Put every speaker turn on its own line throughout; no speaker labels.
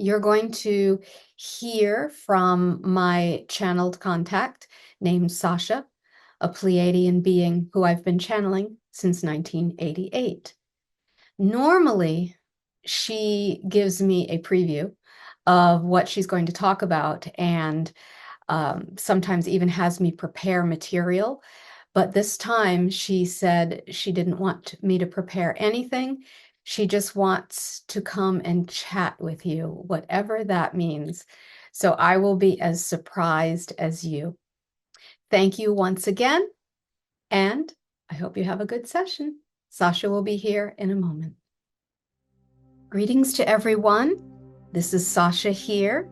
you're going to hear from my channeled contact named Sasha, a Pleiadian being who I've been channeling since 1988. Normally, she gives me a preview of what she's going to talk about and sometimes even has me prepare material. But this time she said she didn't want me to prepare anything. She just wants to come and chat with you, whatever that means. So I will be as surprised as you. Thank you once again, and I hope you have a good session. Sasha will be here in a moment. Greetings to everyone. This is Sasha here.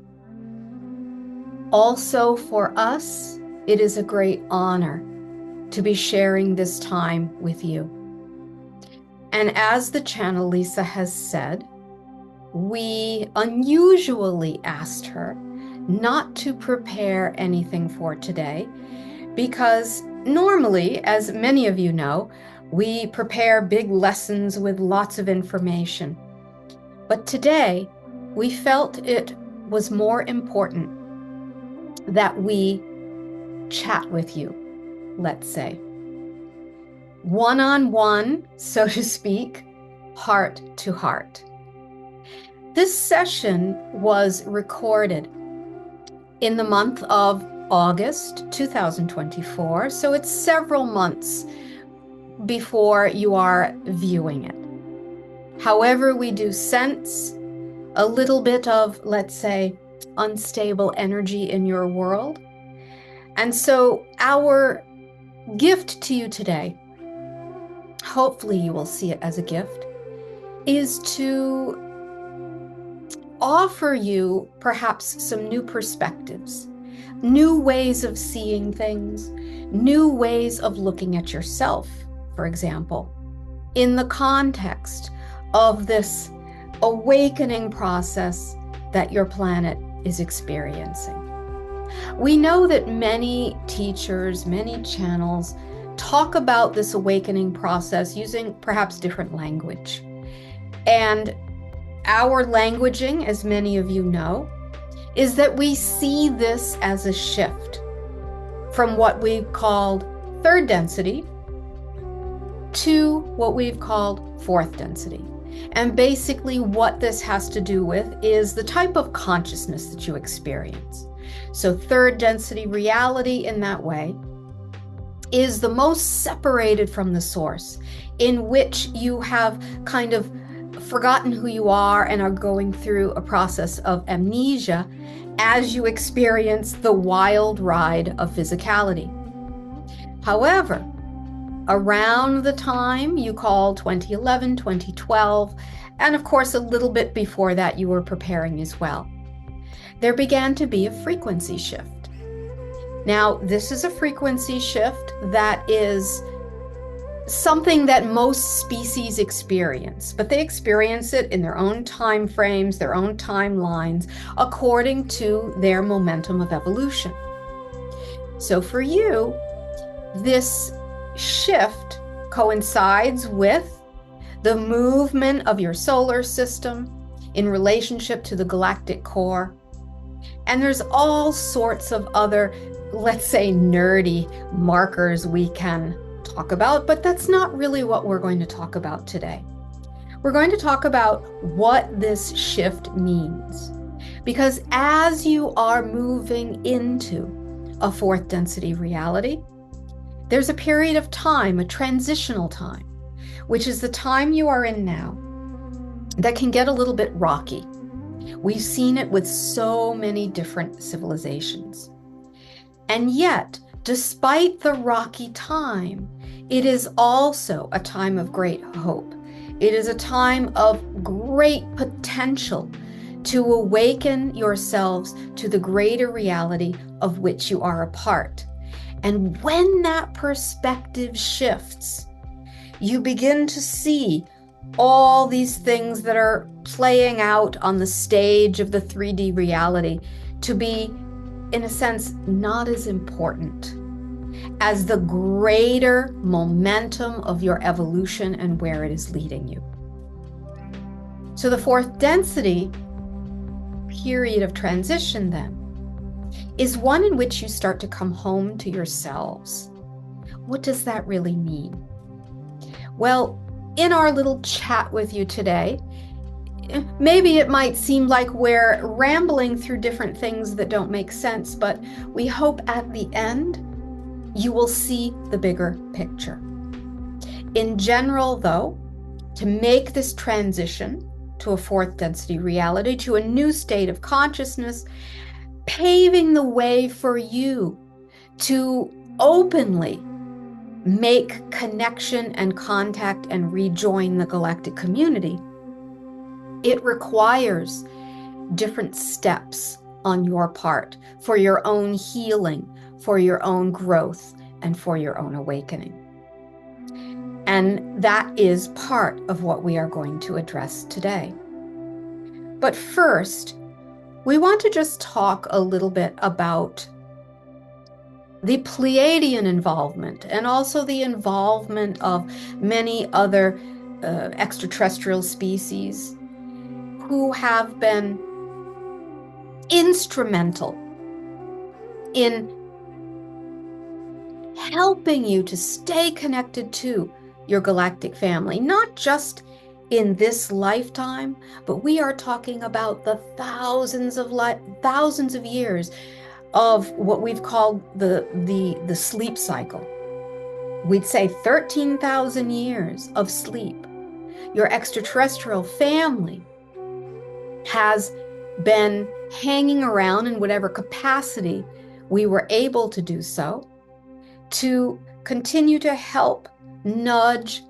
Also for us, it is a great honor to be sharing this time with you. And as the channel Lyssa has said, we unusually asked her not to prepare anything for today because normally, as many of you know, we prepare big lessons with lots of information. But today, we felt it was more important that we chat with you, let's say. One-on-one, so to speak, heart to heart. This session was recorded in the month of August 2024, so it's several months before you are viewing it. However, we do sense a little bit of, let's say, unstable energy in your world. And so our gift to you today, hopefully you will see it as a gift, is to offer you perhaps some new perspectives, new ways of seeing things, new ways of looking at yourself, for example, in the context of this awakening process that your planet is experiencing. We know that many teachers, many channels talk about this awakening process using perhaps different language. And our languaging, as many of you know, is that we see this as a shift from what we've called third density to what we've called fourth density. And basically what this has to do with is the type of consciousness that you experience. So third density reality in that way is the most separated from the source, in which you have kind of forgotten who you are and are going through a process of amnesia as you experience the wild ride of physicality. However, around the time you call 2011, 2012, and of course a little bit before that you were preparing as well, there began to be a frequency shift. Now, this is a frequency shift that is something that most species experience, but they experience it in their own time frames, their own timelines, according to their momentum of evolution. So for you, this shift coincides with the movement of your solar system in relationship to the galactic core. And there's all sorts of other, let's say, nerdy markers we can talk about, but that's not really what we're going to talk about today. We're going to talk about what this shift means. Because as you are moving into a fourth density reality, there's a period of time, a transitional time, which is the time you are in now, that can get a little bit rocky. We've seen it with so many different civilizations. And yet, despite the rocky time, it is also a time of great hope. It is a time of great potential to awaken yourselves to the greater reality of which you are a part. And when that perspective shifts, you begin to see all these things that are playing out on the stage of the 3D reality to be, in a sense, not as important as the greater momentum of your evolution and where it is leading you. So the fourth density period of transition then is one in which you start to come home to yourselves. What does that really mean? Well, in our little chat with you today, maybe it might seem like we're rambling through different things that don't make sense, but we hope at the end you will see the bigger picture. In general, though, to make this transition to a fourth density reality, to a new state of consciousness, paving the way for you to openly make connection and contact and rejoin the galactic community, it requires different steps on your part for your own healing, for your own growth, and for your own awakening. And that is part of what we are going to address today. But first, we want to just talk a little bit about the Pleiadian involvement and also the involvement of many other extraterrestrial species who have been instrumental in helping you to stay connected to your galactic family, not just in this lifetime, but we are talking about the thousands of years of what we've called the sleep cycle. We'd say 13,000 years of sleep. Your extraterrestrial family has been hanging around in whatever capacity we were able to do so to continue to help nudge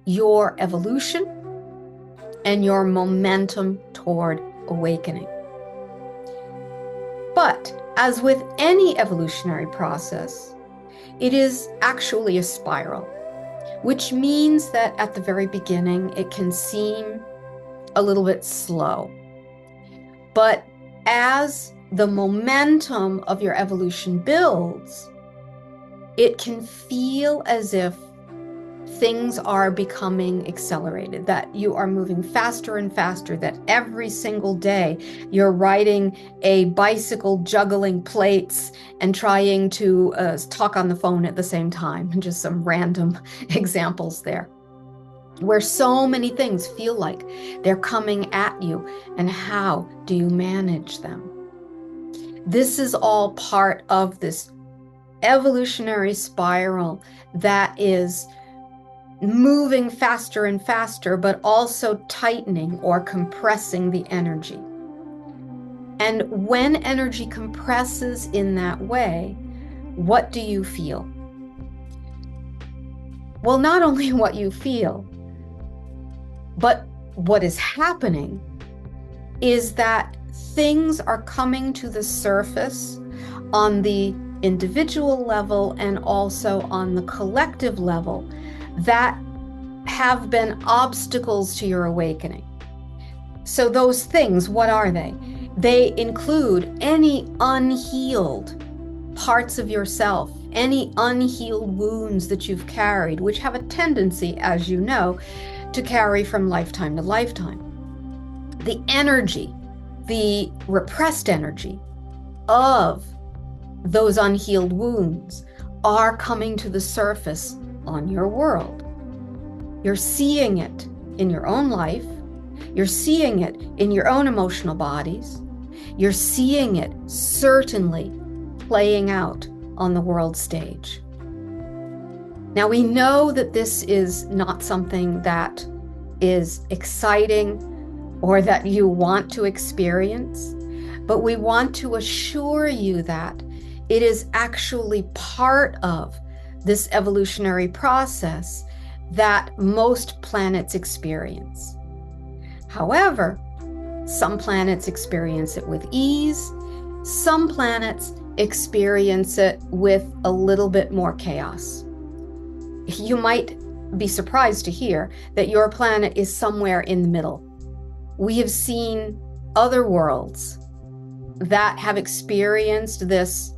your evolution and your momentum toward awakening. But as with any evolutionary process, it is actually a spiral, which means that at the very beginning, it can seem a little bit slow. But as the momentum of your evolution builds, it can feel as if things are becoming accelerated, that you are moving faster and faster, that every single day you're riding a bicycle juggling plates and trying to talk on the phone at the same time, and just some random examples there, where so many things feel like they're coming at you, and how do you manage them? This is all part of this evolutionary spiral that is moving faster and faster, but also tightening or compressing the energy. And when energy compresses in that way, what do you feel? Well, not only what you feel, but what is happening is that things are coming to the surface on the individual level and also on the collective level that have been obstacles to your awakening. So those things, what are they? They include any unhealed parts of yourself, any unhealed wounds that you've carried, which have a tendency, as you know, to carry from lifetime to lifetime. The energy, the repressed energy of those unhealed wounds are coming to the surface on your world. You're seeing it in your own life. You're seeing it in your own emotional bodies. You're seeing it certainly playing out on the world stage. Now, we know that this is not something that is exciting or that you want to experience, but we want to assure you that it is actually part of this evolutionary process that most planets experience. However, some planets experience it with ease. Some planets experience it with a little bit more chaos. You might be surprised to hear that your planet is somewhere in the middle. We have seen other worlds that have experienced this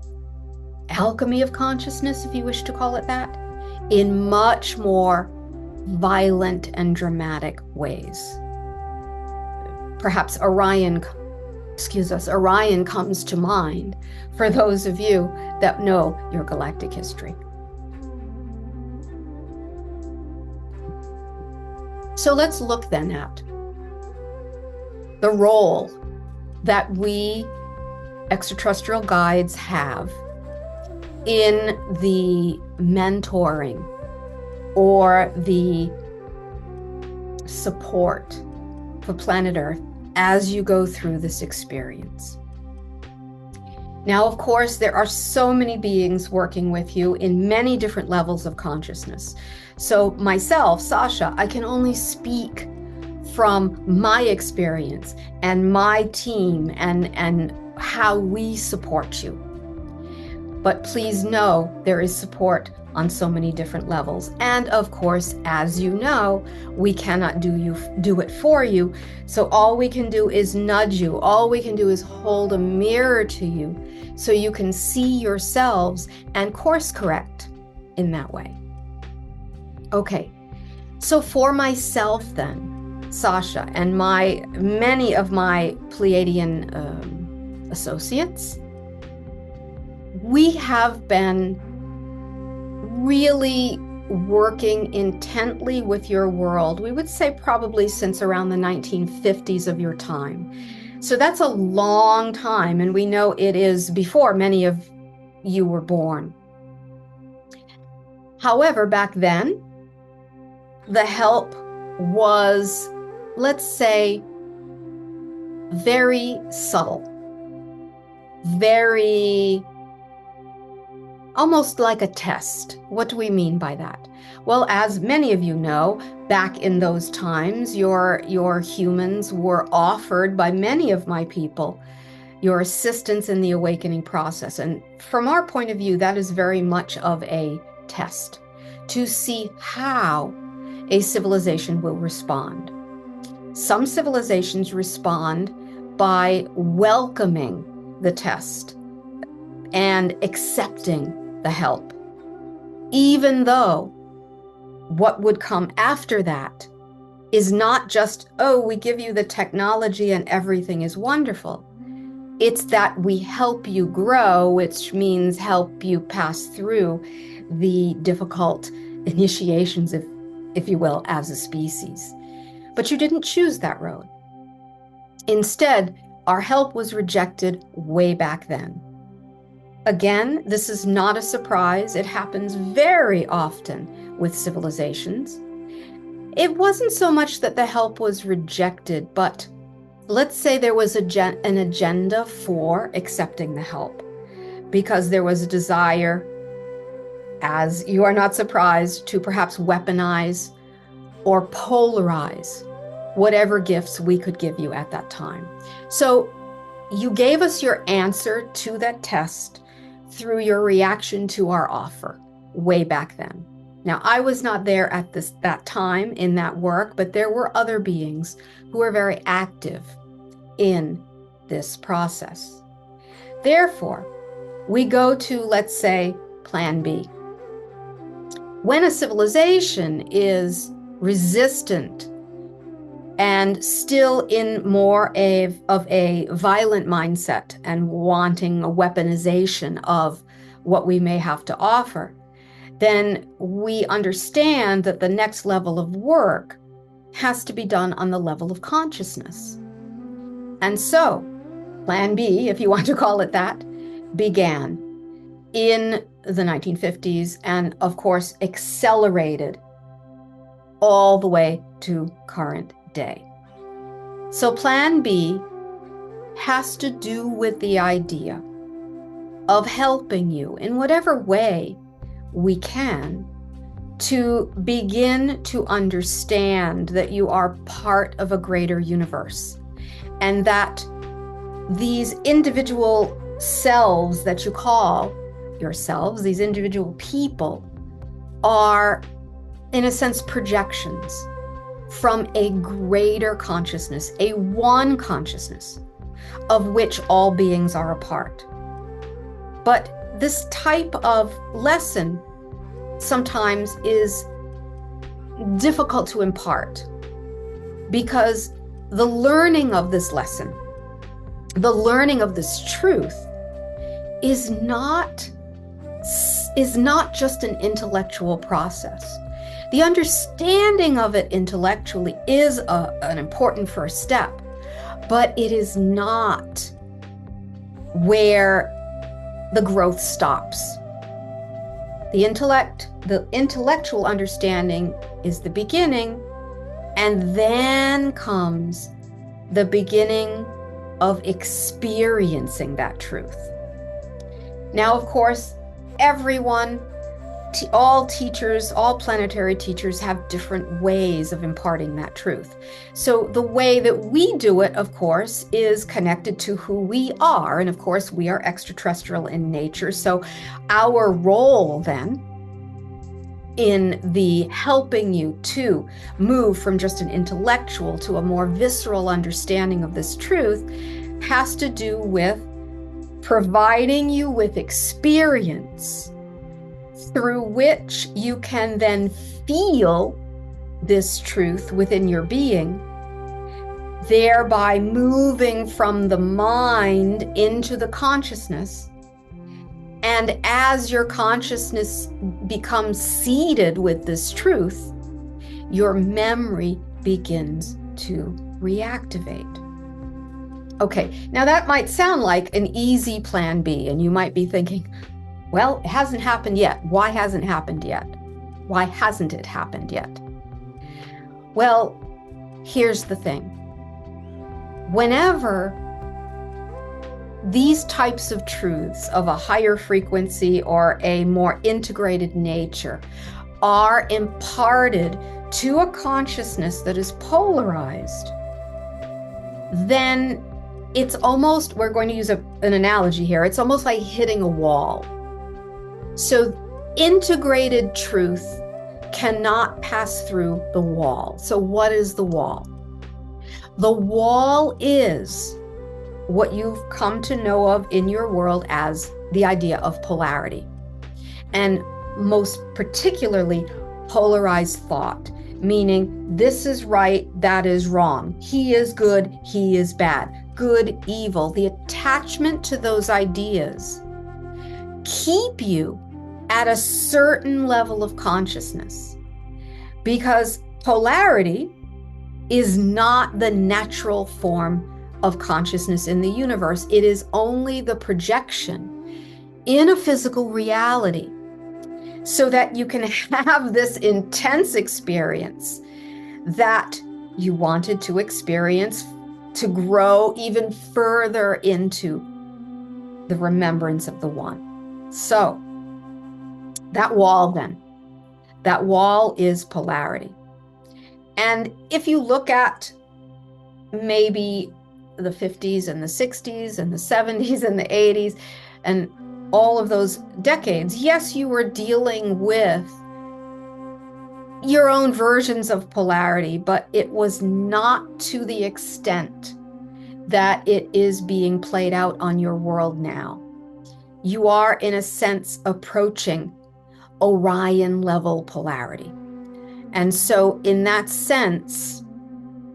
alchemy of consciousness, if you wish to call it that, in much more violent and dramatic ways. Perhaps Orion Orion comes to mind for those of you that know your galactic history. So let's look then at the role that we extraterrestrial guides have in the mentoring or the support for planet Earth as you go through this experience. Now, of course, there are so many beings working with you in many different levels of consciousness. So myself, Sasha, I can only speak from my experience and my team and how we support you. But please know there is support on so many different levels. And of course, as you know, we cannot do it for you. So all we can do is nudge you. All we can do is hold a mirror to you so you can see yourselves and course correct in that way. Okay, so for myself then, Sasha, and many of my Pleiadian associates, we have been really working intently with your world, we would say probably since around the 1950s of your time. So that's a long time, and we know it is before many of you were born. However, back then, the help was, let's say, very subtle, very almost like a test. What do we mean by that? Well, as many of you know, back in those times, your humans were offered by many of my people your assistance in the awakening process. And from our point of view, that is very much of a test to see how a civilization will respond. Some civilizations respond by welcoming the test and accepting the help, even though what would come after that is not just, oh, we give you the technology and everything is wonderful. It's that we help you grow, which means help you pass through the difficult initiations, if you will, as a species. But you didn't choose that road. Instead, our help was rejected way back then. Again, this is not a surprise. It happens very often with civilizations. It wasn't so much that the help was rejected, but let's say there was an agenda for accepting the help, because there was a desire, as you are not surprised, to perhaps weaponize or polarize whatever gifts we could give you at that time. So you gave us your answer to that test through your reaction to our offer way back then. Now, I was not there at that time in that work, but there were other beings who were very active in this process. Therefore, we go to, let's say, Plan B. When a civilization is resistant and still in more of a violent mindset and wanting a weaponization of what we may have to offer, then we understand that the next level of work has to be done on the level of consciousness. And so, Plan B, if you want to call it that, began in the 1950s and, of course, accelerated all the way to current day. So Plan B has to do with the idea of helping you in whatever way we can to begin to understand that you are part of a greater universe, and that these individual selves that you call yourselves, these individual people, are, in a sense, projections from a greater consciousness, a one consciousness of which all beings are a part. But this type of lesson sometimes is difficult to impart, because the learning of this lesson the learning of this truth is not just an intellectual process. The understanding of it intellectually is an important first step, but it is not where the growth stops. The intellectual understanding is the beginning, and then comes the beginning of experiencing that truth. Now, of course, everyone, all teachers, all planetary teachers have different ways of imparting that truth. So the way that we do it, of course, is connected to who we are. And of course, we are extraterrestrial in nature. So our role then in the helping you to move from just an intellectual to a more visceral understanding of this truth has to do with providing you with experience through which you can then feel this truth within your being, thereby moving from the mind into the consciousness. And as your consciousness becomes seeded with this truth, your memory begins to reactivate. Okay, now that might sound like an easy plan B, and you might be thinking, well, it hasn't happened yet. Why hasn't it happened yet? Why hasn't it happened yet? Well, here's the thing. Whenever these types of truths of a higher frequency or a more integrated nature are imparted to a consciousness that is polarized, then it's almost, we're going to use an analogy here, it's almost like hitting a wall. So integrated truth cannot pass through the wall. So what is the wall? The wall is what you've come to know of in your world as the idea of polarity, and most particularly polarized thought, meaning this is right, that is wrong, he is good, he is bad, good, evil. The attachment to those ideas keep you at a certain level of consciousness, because polarity is not the natural form of consciousness in the universe. It is only the projection in a physical reality so that you can have this intense experience that you wanted to experience to grow even further into the remembrance of the one. So that wall then, that wall is polarity. And if you look at maybe the 50s and the 60s and the 70s and the 80s and all of those decades, yes, you were dealing with your own versions of polarity, but it was not to the extent that it is being played out on your world now. You are, in a sense, approaching Orion level polarity. And so in that sense,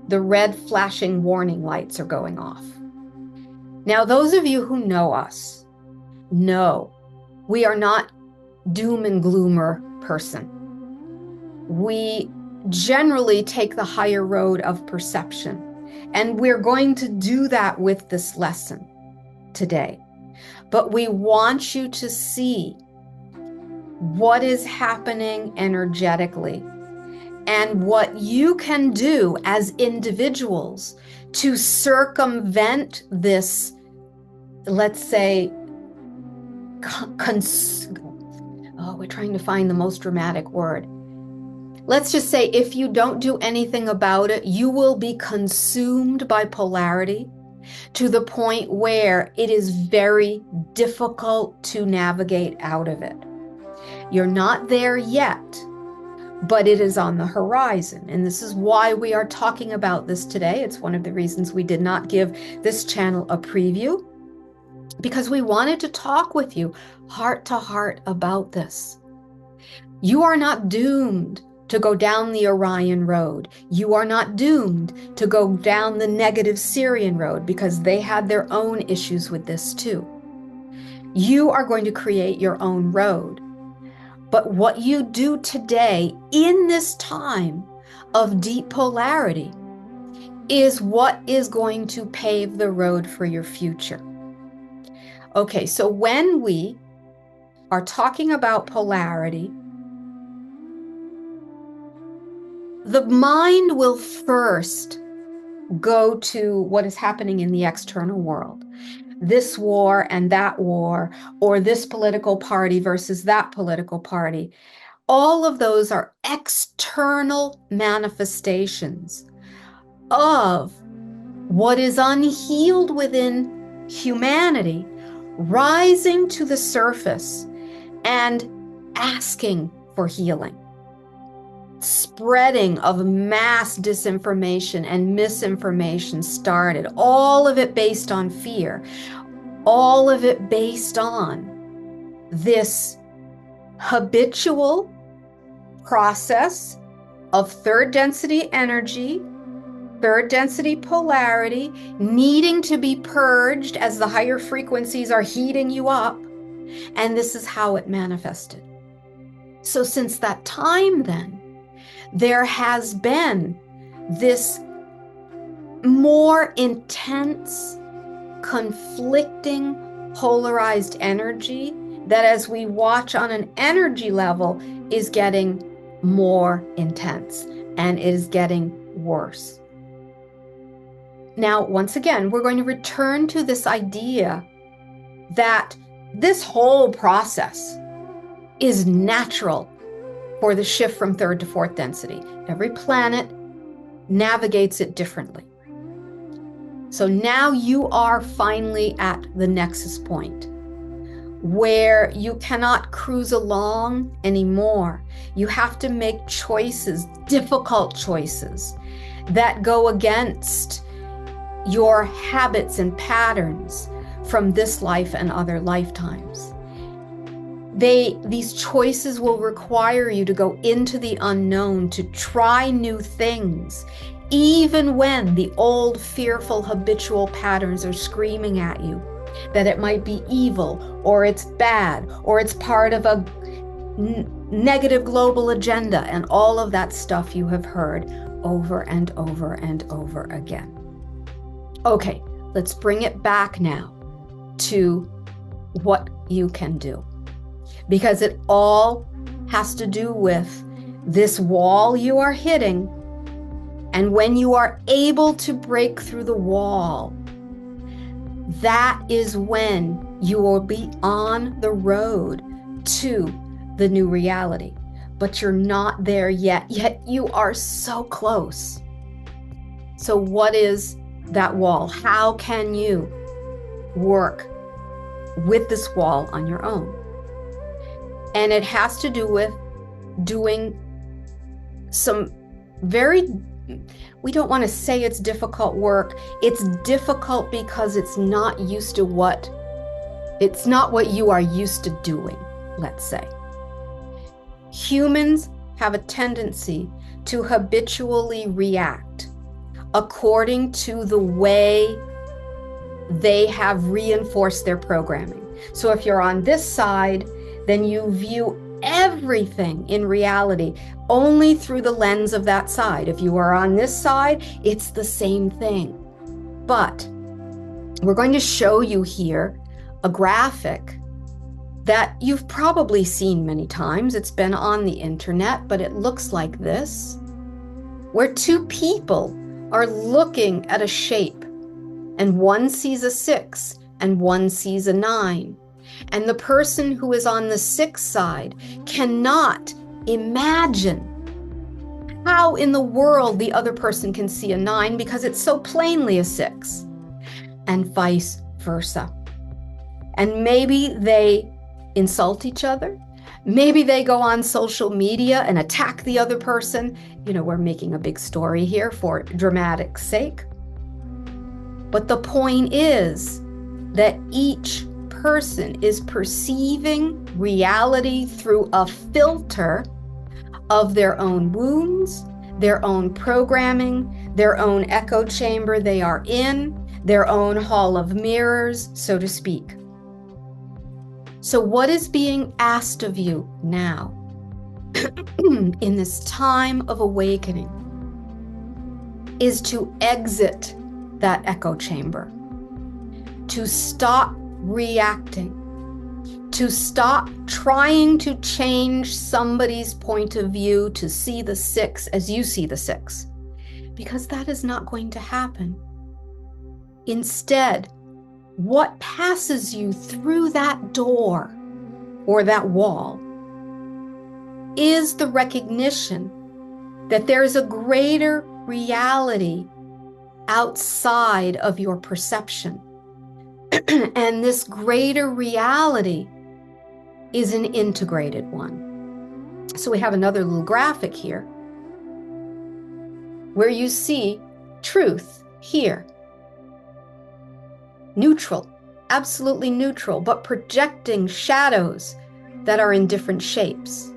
the red flashing warning lights are going off. Now, those of you who know us know we are not doom and gloomer person. We generally take the higher road of perception, and we're going to do that with this lesson today. But we want you to see what is happening energetically and what you can do as individuals to circumvent this, let's say, we're trying to find the most dramatic word. Let's just say if you don't do anything about it, you will be consumed by polarity to the point where it is very difficult to navigate out of it. You're not there yet, but it is on the horizon. And this is why we are talking about this today. It's one of the reasons we did not give this channel a preview, because we wanted to talk with you heart to heart about this. You are not doomed to go down the Orion road. You are not doomed to go down the negative Syrian road, because they had their own issues with this too. You are going to create your own road. But what you do today in this time of deep polarity is what is going to pave the road for your future. Okay, so when we are talking about polarity, the mind will first go to what is happening in the external world. This war and that war, or this political party versus that political party. All of those are external manifestations of what is unhealed within humanity, rising to the surface and asking for healing. Spreading of mass disinformation and misinformation started, all of it based on fear, all of it based on this habitual process of third density energy, third density polarity, needing to be purged as the higher frequencies are heating you up. And this is how it manifested. So since that time then, there has been this more intense, conflicting, polarized energy that, as we watch on an energy level, is getting more intense and is getting worse. Now, once again, we're going to return to this idea that this whole process is natural for the shift from third to fourth density. Every planet navigates it differently. So now you are finally at the nexus point where you cannot cruise along anymore. You have to make choices, difficult choices, that go against your habits and patterns from this life and other lifetimes. These choices will require you to go into the unknown, to try new things, even when the old, fearful, habitual patterns are screaming at you that it might be evil, or it's bad, or it's part of a negative global agenda, and all of that stuff you have heard over and over and over again. Okay, let's bring it back now to what you can do, because it all has to do with this wall you are hitting. And when you are able to break through the wall, that is when you will be on the road to the new reality. But you're not there yet you are so close. So what is that wall? How can you work with this wall on your own? And it has to do with doing some very, we don't want to say it's difficult work. It's difficult because it's not what you are used to doing, let's say. Humans have a tendency to habitually react according to the way they have reinforced their programming. So if you're on this side, then you view everything in reality only through the lens of that side. If you are on this side, it's the same thing. But we're going to show you here a graphic that you've probably seen many times. It's been on the internet, but it looks like this, where two people are looking at a shape, and one sees a 6 and one sees a 9. And the person who is on the 6 side cannot imagine how in the world the other person can see a 9 because it's so plainly a 6, and vice versa. And maybe they insult each other. Maybe they go on social media and attack the other person. You know, we're making a big story here for dramatic sake. But the point is that each person is perceiving reality through a filter of their own wounds, their own programming, their own echo chamber they are in, their own hall of mirrors, so to speak. So what is being asked of you now in this time of awakening is to exit that echo chamber, to stop reacting, to stop trying to change somebody's point of view to see the six as you see the six, because that is not going to happen. Instead, what passes you through that door or that wall is the recognition that there's a greater reality outside of your perception. And this greater reality is an integrated one. So we have another little graphic here where you see truth here. Neutral, absolutely neutral, but projecting shadows that are in different shapes.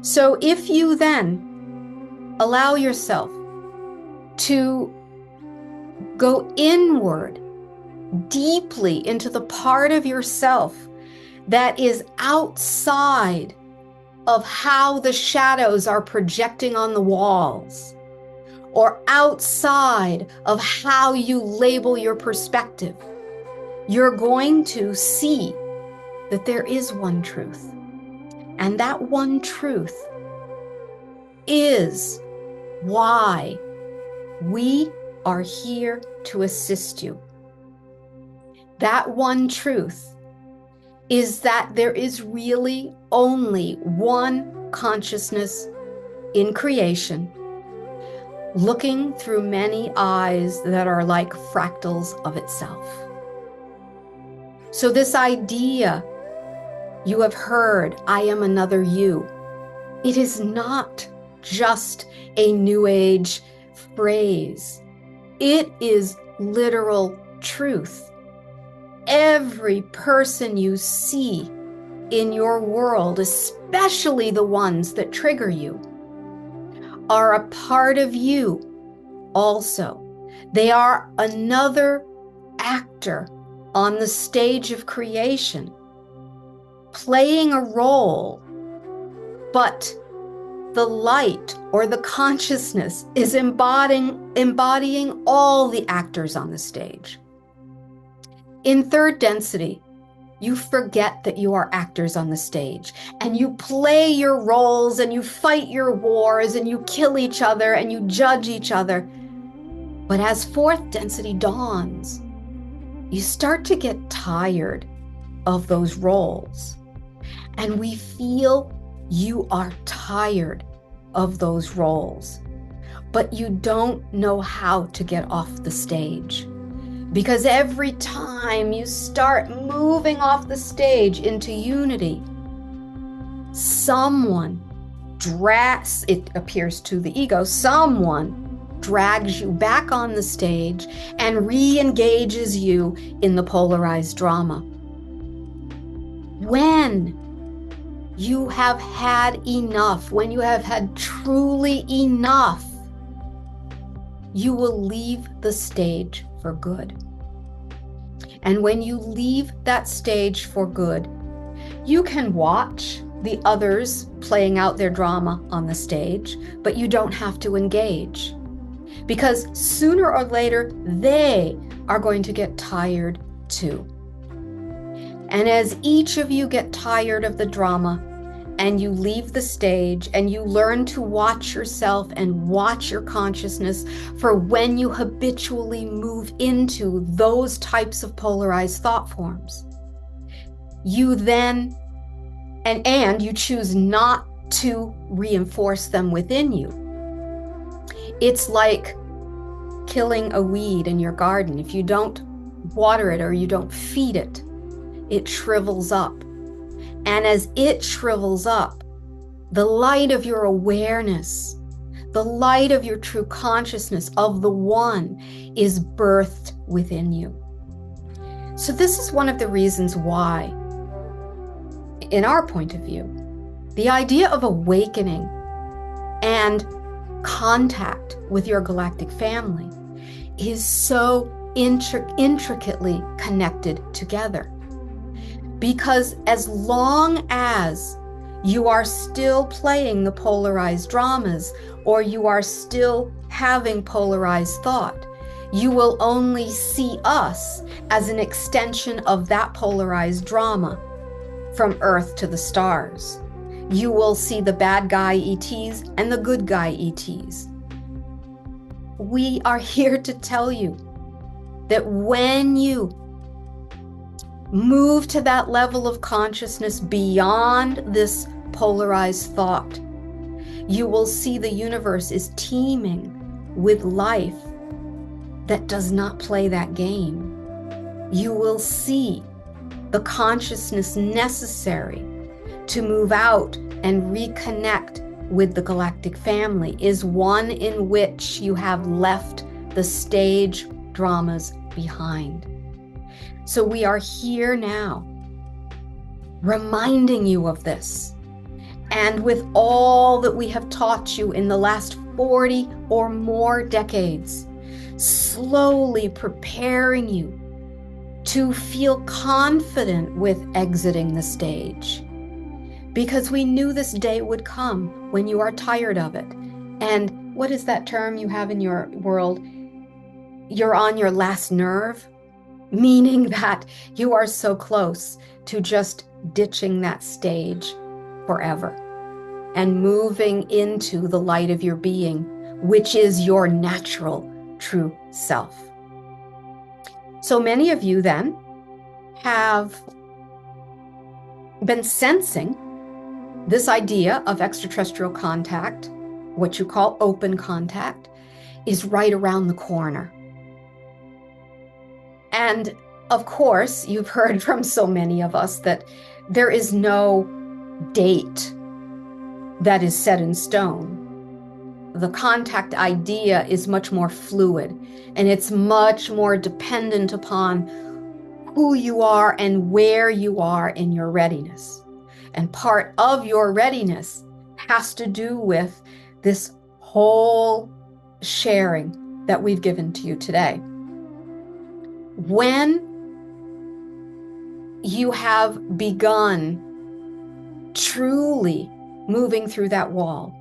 So if you then allow yourself to go inward, deeply into the part of yourself that is outside of how the shadows are projecting on the walls, or outside of how you label your perspective, you're going to see that there is one truth. And that one truth is why we are here to assist you. That one truth is that there is really only one consciousness in creation, looking through many eyes that are like fractals of itself. So this idea you have heard, I am another you, it is not just a New Age phrase. It is literal truth. Every person you see in your world, especially the ones that trigger you, are a part of you also. They are another actor on the stage of creation, playing a role, but the light or the consciousness is embodying all the actors on the stage. In third density, you forget that you are actors on the stage, and you play your roles, and you fight your wars, and you kill each other, and you judge each other. But as fourth density dawns, you start to get tired of those roles. And we feel you are tired of those roles, but you don't know how to get off the stage. Because every time you start moving off the stage into unity, someone drags, it appears to the ego, someone drags you back on the stage and re-engages you in the polarized drama. When you have had enough, when you have had truly enough, you will leave the stage for good. And when you leave that stage for good, you can watch the others playing out their drama on the stage, but you don't have to engage. Because sooner or later, they are going to get tired too. And as each of you get tired of the drama, and you leave the stage and you learn to watch yourself and watch your consciousness for when you habitually move into those types of polarized thought forms, you then, and you choose not to reinforce them within you. It's like killing a weed in your garden. If you don't water it or you don't feed it, it shrivels up. And as it shrivels up, the light of your awareness, the light of your true consciousness of the one is birthed within you. So this is one of the reasons why, in our point of view, The idea of awakening and contact with your galactic family is so intricately connected together. Because as long as you are still playing the polarized dramas, or you are still having polarized thought, you will only see us as an extension of that polarized drama from Earth to the stars. You will see the bad guy ETs and the good guy ETs. We are here to tell you that when you move to that level of consciousness beyond this polarized thought, you will see the universe is teeming with life that does not play that game. You will see the consciousness necessary to move out and reconnect with the galactic family is one in which you have left the stage dramas behind. So we are here now, reminding you of this. And with all that we have taught you in the last 40 or more decades, slowly preparing you to feel confident with exiting the stage. Because we knew this day would come when you are tired of it. And what is that term you have in your world? You're on your last nerve, meaning that you are so close to just ditching that stage forever and moving into the light of your being, which is your natural true self. So many of you then have been sensing this idea of extraterrestrial contact, what you call open contact, is right around the corner. And of course, you've heard from so many of us that there is no date that is set in stone. The contact idea is much more fluid, and it's much more dependent upon who you are and where you are in your readiness. And part of your readiness has to do with this whole sharing that we've given to you today. When you have begun truly moving through that wall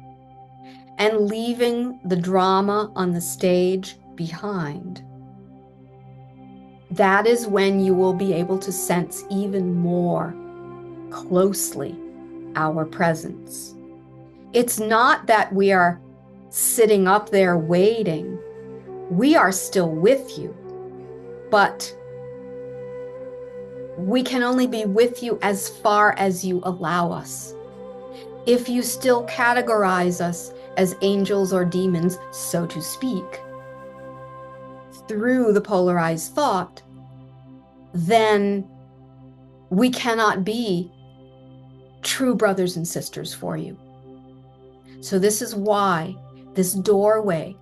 and leaving the drama on the stage behind, that is when you will be able to sense even more closely our presence. It's not that we are sitting up there waiting. We are still with you, but we can only be with you as far as you allow us. If you still categorize us as angels or demons, so to speak, through the polarized thought, then we cannot be true brothers and sisters for you. So this is why this doorway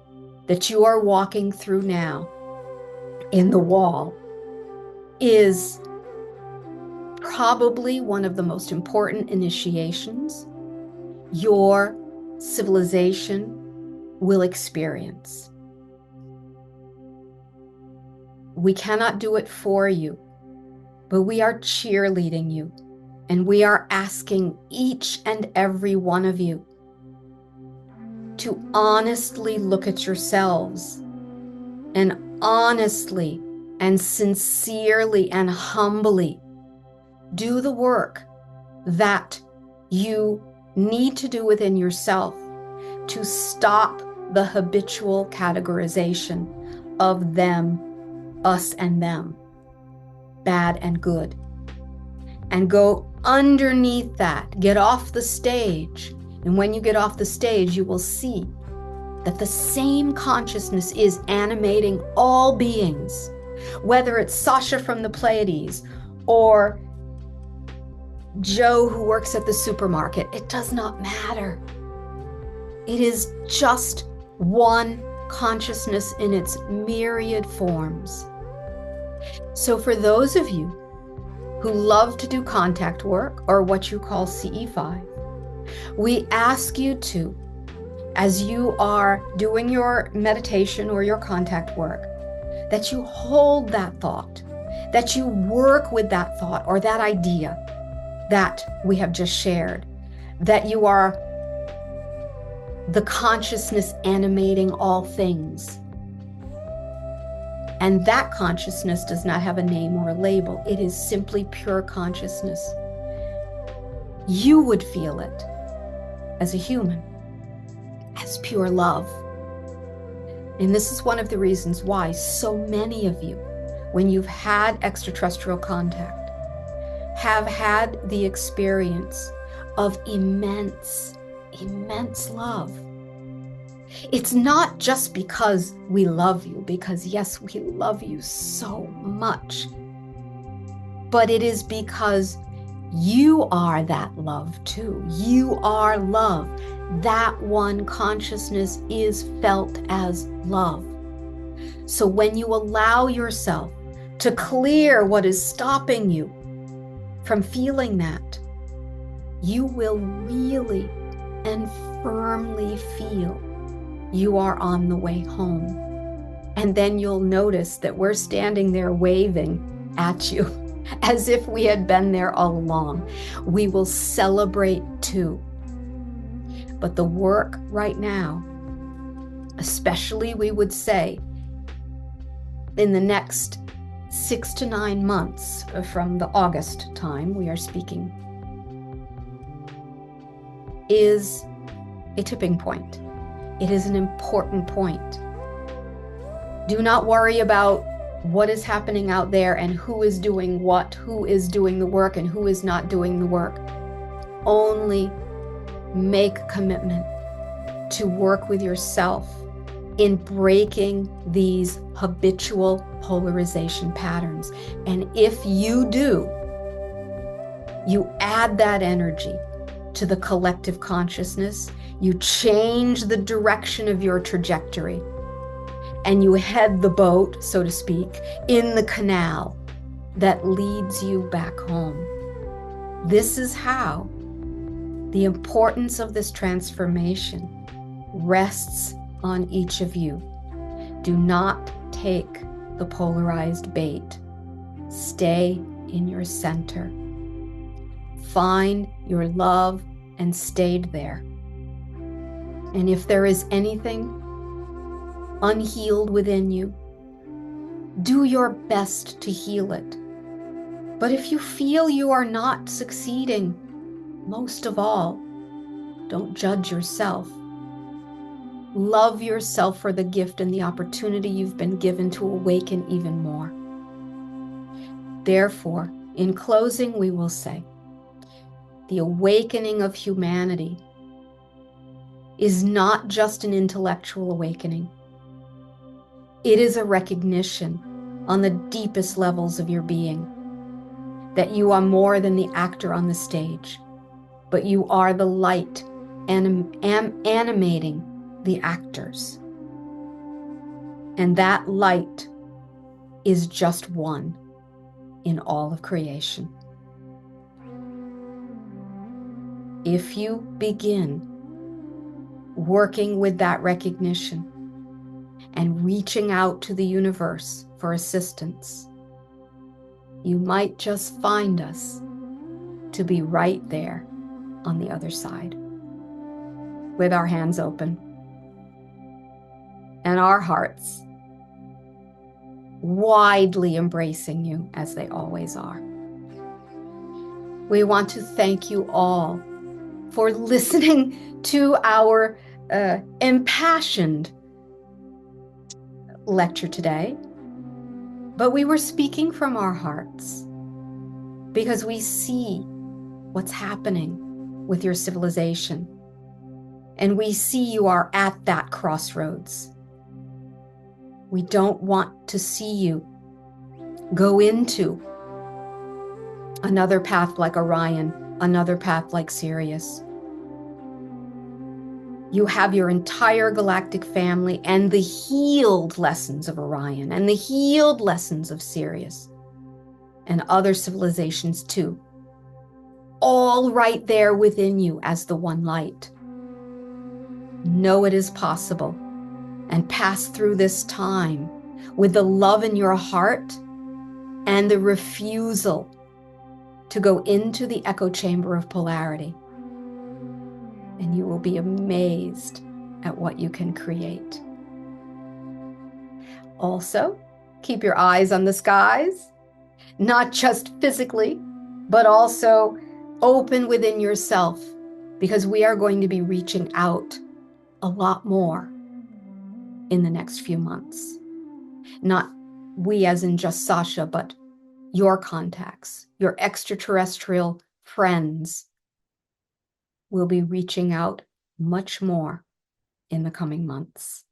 that you are walking through now in the wall is probably one of the most important initiations your civilization will experience. We cannot do it for you, but we are cheerleading you, and we are asking each and every one of you to honestly look at yourselves and honestly and sincerely and humbly do the work that you need to do within yourself to stop the habitual categorization of them, us and them, bad and good, and go underneath that, get off the stage. And when you get off the stage, you will see that the same consciousness is animating all beings, whether it's Sasha from the Pleiades or Joe who works at the supermarket. It does not matter. It is just one consciousness in its myriad forms. So for those of you who love to do contact work, or what you call CE5, We ask you to, as you are doing your meditation or your contact work, that you hold that thought, that you work with that thought or that idea that we have just shared, that you are the consciousness animating all things. And that consciousness does not have a name or a label. It is simply pure consciousness. You would feel it as a human, as pure love. And this is one of the reasons why so many of you, when you've had extraterrestrial contact, have had the experience of immense love. It's not just because we love you, because yes, we love you so much, but it is because you are that love too. You are love. That one consciousness is felt as love. So when you allow yourself to clear what is stopping you from feeling that, you will really and firmly feel you are on the way home. And then you'll notice that we're standing there waving at you as if we had been there all along. We will celebrate too. But the work right now, especially we would say in the next 6 to 9 months from the August time we are speaking, is a tipping point. It is an important point. Do not worry about what is happening out there and who is doing what, who is doing the work and who is not doing the work. Only make a commitment to work with yourself in breaking these habitual polarization patterns. And if you do, you add that energy to the collective consciousness, you change the direction of your trajectory, and you head the boat, so to speak, in the canal that leads you back home. This is how the importance of this transformation rests on each of you. Do not take the polarized bait. Stay in your center. Find your love and stayed there. And if there is anything unhealed within you, do your best to heal it. But if you feel you are not succeeding, most of all, don't judge yourself. Love yourself for the gift and the opportunity you've been given to awaken even more. Therefore, in closing, we will say, the awakening of humanity is not just an intellectual awakening. It is a recognition on the deepest levels of your being that you are more than the actor on the stage, but you are the light animating the actors. And that light is just one in all of creation. If you begin working with that recognition and reaching out to the universe for assistance, you might just find us to be right there on the other side, with our hands open and our hearts widely embracing you as they always are. We want to thank you all for listening to our impassioned lecture today. But we were speaking from our hearts because we see what's happening with your civilization. And we see you are at that crossroads. We don't want to see you go into another path like Orion, another path like Sirius. You have your entire galactic family and the healed lessons of Orion and the healed lessons of Sirius and other civilizations too, all right there within you as the one light. Know it is possible, and pass through this time with the love in your heart and the refusal to go into the echo chamber of polarity. And you will be amazed at what you can create. Also, keep your eyes on the skies, not just physically, but also open within yourself, because we are going to be reaching out a lot more in the next few months. Not we as in just Sasha, but your contacts, your extraterrestrial friends will be reaching out much more in the coming months.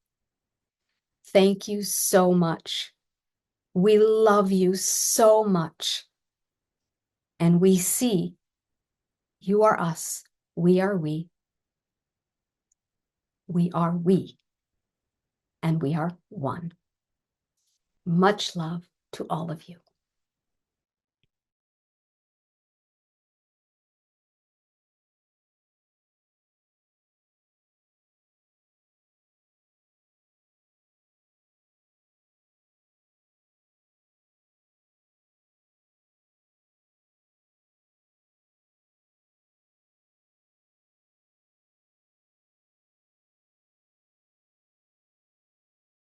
Thank you so much. We love you so much. And we see you are us, we are we. We are we, and we are one. Much love to all of you.